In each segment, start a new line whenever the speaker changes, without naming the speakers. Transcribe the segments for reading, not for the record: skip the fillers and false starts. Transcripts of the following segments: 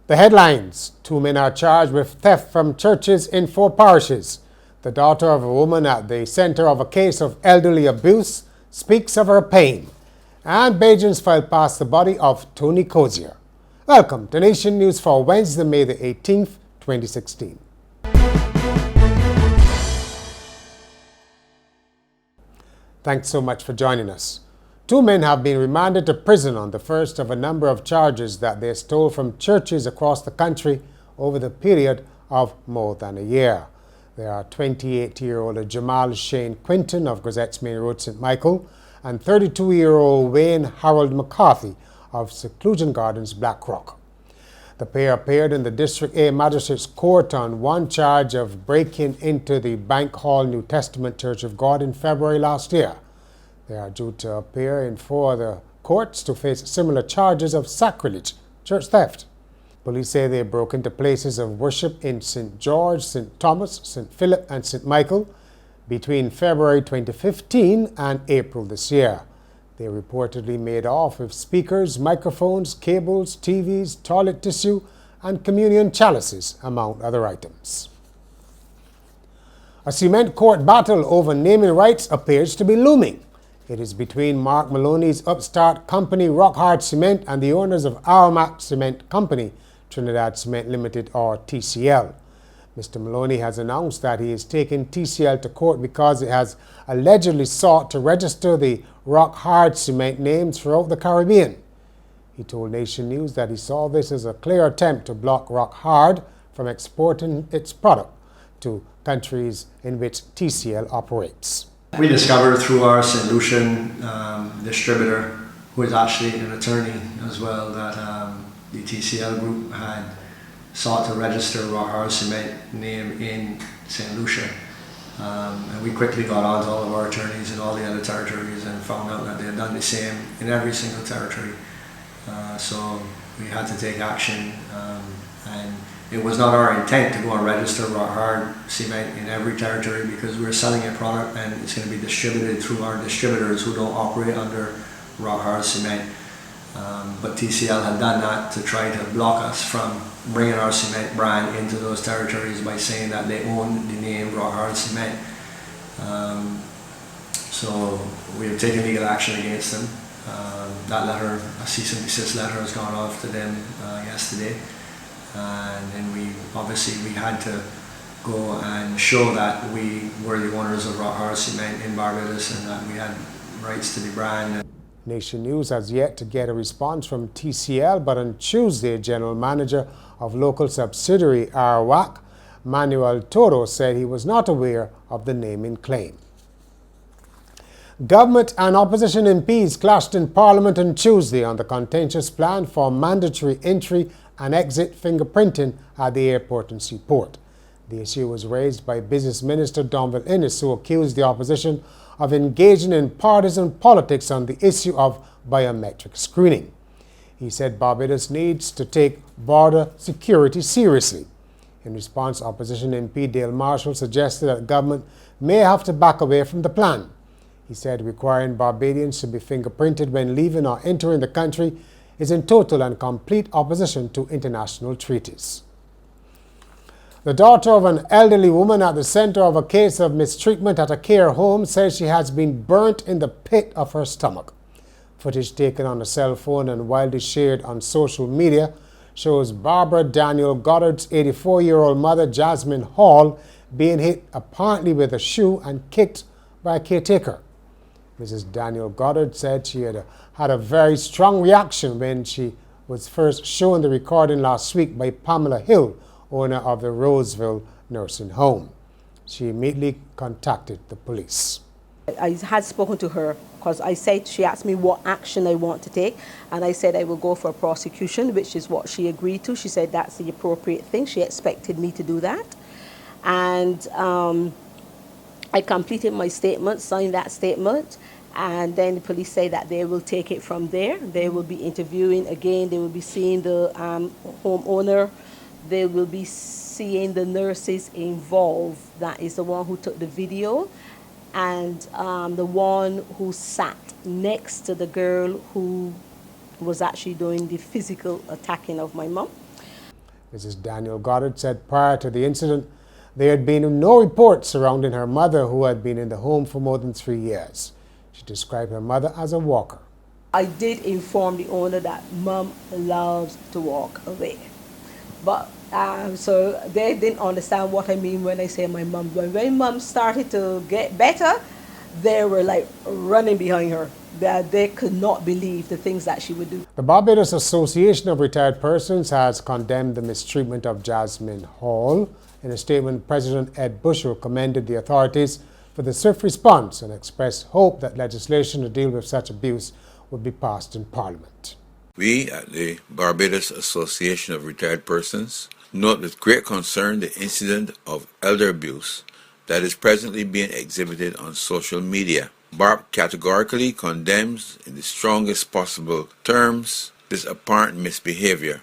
The headlines: 2 men are charged with theft from churches in 4 parishes. The daughter of a woman at the center of a case of elderly abuse speaks of her pain. And Bajans filed past the body of Tony Cozier. Welcome to Nation News for Wednesday, May the 18th, 2016. Thanks so much for joining us. 2 men have been remanded to prison on the first of a number of charges that they stole from churches across the country over the period of more than a year. They are 28-year-old Jamal Shane Quinton of Gazette's Main Road, St. Michael, and 32-year-old Wayne Harold McCarthy of Seclusion Gardens, Black Rock. The pair appeared in the District A Magistrates Court on one charge of breaking into the Bank Hall New Testament Church of God in February last year. They are due to appear in 4 other courts to face similar charges of sacrilege, church theft. Police say they broke into places of worship in St. George, St. Thomas, St. Philip and St. Michael between February 2015 and April this year. They reportedly made off with speakers, microphones, cables, TVs, toilet tissue and communion chalices, among other items. A cement court battle over naming rights appears to be looming. It is between Mark Maloney's upstart company Rock Hard Cement and the owners of Armac Cement Company, Trinidad Cement Limited, or TCL. Mr. Maloney has announced that he is taking TCL to court because it has allegedly sought to register the Rock Hard Cement name throughout the Caribbean. He told Nation News that he saw this as a clear attempt to block Rock Hard from exporting its product to countries in which TCL operates.
We discovered through our St. Lucian distributor, who is actually an attorney as well, that the TCL group had sought to register Rock Hard Cement name in St. Lucia. And we quickly got on to all of our attorneys in all the other territories and found out that they had done the same in every single territory. So we had to take action, and it was not our intent to go and register Rock Hard Cement in every territory, because we're selling a product and it's going to be distributed through our distributors who don't operate under Rock Hard Cement. But TCL had done that to try to block us from bringing our cement brand into those territories by saying that they own the name Rock Hard Cement. So we have taken legal action against them. That letter, a cease and desist letter, has gone off to them yesterday. And then we had to go and show that we were the owners of Rock Hard Cement in Barbados and that we had rights to the brand.
Nation News has yet to get a response from TCL, but on Tuesday, General Manager of local subsidiary Arwac, Manuel Toro, said he was not aware of the naming claim. Government and opposition MPs clashed in Parliament on Tuesday on the contentious plan for mandatory entry and exit fingerprinting at the airport in Seaport. The issue was raised by Business Minister Donville Innes, who accused the opposition of engaging in partisan politics on the issue of biometric screening. He said Barbados needs to take border security seriously. In response, opposition MP Dale Marshall suggested that government may have to back away from the plan. He said requiring Barbadians to be fingerprinted when leaving or entering the country is in total and complete opposition to international treaties. The daughter of an elderly woman at the center of a case of mistreatment at a care home says she has been burnt in the pit of her stomach. Footage taken on a cell phone and widely shared on social media shows Barbara Daniel Goddard's 84-year-old mother, Jasmine Hall, being hit apparently with a shoe and kicked by a caretaker. Mrs. Daniel Goddard said she had a very strong reaction when she was first shown the recording last week by Pamela Hill, owner of the Roseville nursing home. She immediately contacted the police.
I had spoken to her because she asked me what action I want to take, and I said I will go for prosecution, which is what she agreed to. She said that's the appropriate thing. She expected me to do that. And I completed my statement, signed that statement, and then the police say that they will take it from there. They will be interviewing again, they will be seeing the homeowner, they will be seeing the nurses involved, that is the one who took the video, and the one who sat next to the girl who was actually doing the physical attacking of my mom.
Mrs. Daniel Goddard said prior to the incident, there had been no reports surrounding her mother, who had been in the home for more than 3 years. She described her mother as a walker.
I did inform the owner that Mom loves to walk away. But so they didn't understand what I mean when I say my mom. When Mom started to get better, they were like running behind her. They could not believe the things that she would do.
The Barbados Association of Retired Persons has condemned the mistreatment of Jasmine Hall. In a statement, President Ed Bushell commended the authorities for the swift response and expressed hope that legislation to deal with such abuse would be passed in Parliament.
We at the Barbados Association of Retired Persons note with great concern the incident of elder abuse that is presently being exhibited on social media. BARP categorically condemns in the strongest possible terms this apparent misbehavior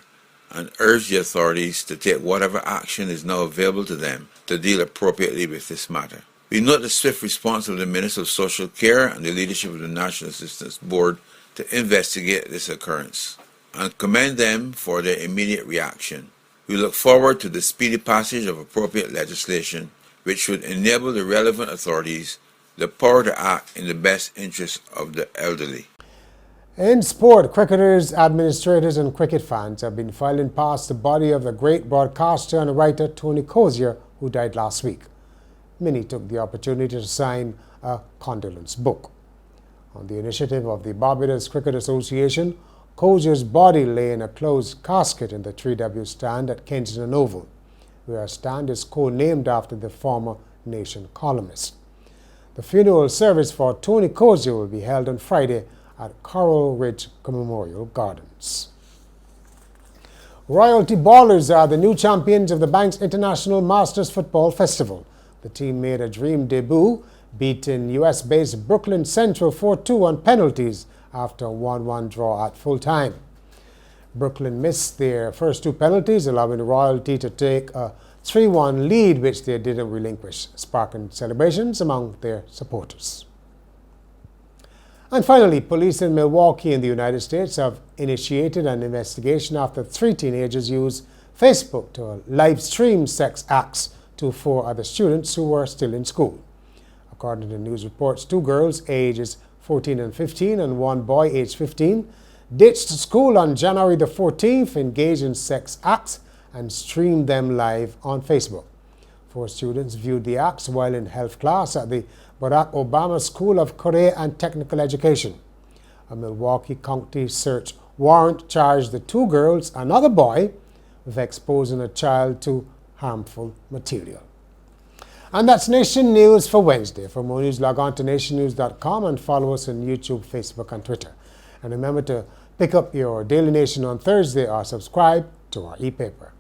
and urge the authorities to take whatever action is now available to them to deal appropriately with this matter. We note the swift response of the Minister of Social Care and the leadership of the National Assistance Board to investigate this occurrence and commend them for their immediate reaction. We look forward to the speedy passage of appropriate legislation which would enable the relevant authorities the power to act in the best interest of the elderly.
In sport, cricketers, administrators and cricket fans have been filing past the body of the great broadcaster and writer Tony Cozier, who died last week. Many took the opportunity to sign a condolence book. On the initiative of the Barbados Cricket Association, Cozier's body lay in a closed casket in the 3W stand at Kensington Oval, where a stand is co-named after the former Nation columnist. The funeral service for Tony Cozier will be held on Friday at Coral Ridge Memorial Gardens. Royalty Ballers are the new champions of the Banks International Masters Football Festival. The team made a dream debut, beating US-based Brooklyn Central 4-2 on penalties after a 1-1 draw at full time. Brooklyn missed their first two penalties, allowing Royalty to take a 3-1 lead, which they didn't relinquish, sparking celebrations among their supporters. And finally, police in Milwaukee in the United States have initiated an investigation after 3 teenagers used Facebook to live stream sex acts to 4 other students who were still in school. According to news reports, 2 girls ages 14 and 15 and 1 boy aged 15 ditched school on January the 14th, engaged in sex acts and streamed them live on Facebook. 4 students viewed the acts while in health class at the Barack Obama School of Career and Technical Education. A Milwaukee County search warrant charged the 2 girls and another boy with exposing a child to harmful material. And that's Nation News for Wednesday. For more news, log on to nationnews.com and follow us on YouTube, Facebook, and Twitter. And remember to pick up your Daily Nation on Thursday or subscribe to our e-paper.